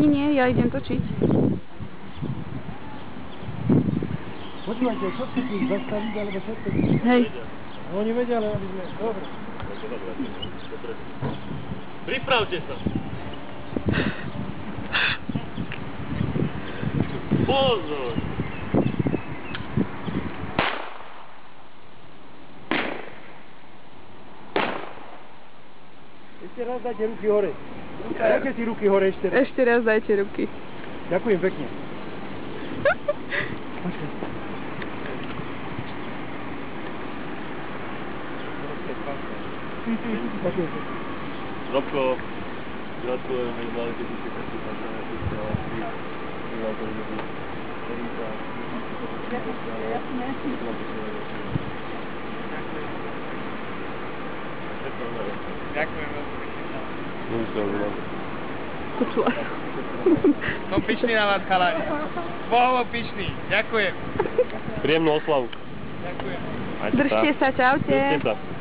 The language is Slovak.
Ani nie, ja idem točiť. Počúvajte, čo ste tu zastaviť, alebo čo ste tu? Hej. Oni vedia, ale aby sme... Dobre. Dobre. Pripravte sa. Pozor. Ešte raz dajte ruky hore. Dajte si ruky hore ešte raz. Ešte raz dajte ruky. Ďakujem pekne. Ďakujem pekne. Robko, gratulujem, že mali keď ste taký pasáne, že ste vlastní privátor ľudí. Ďakujem veľmi pekne. Počúvaj. Som pyšný na vás, chalani. Bohovo pyšný. Ďakujem. Príjemnú oslavu. Ďakujem. Držte sa, čaute. Držte sa.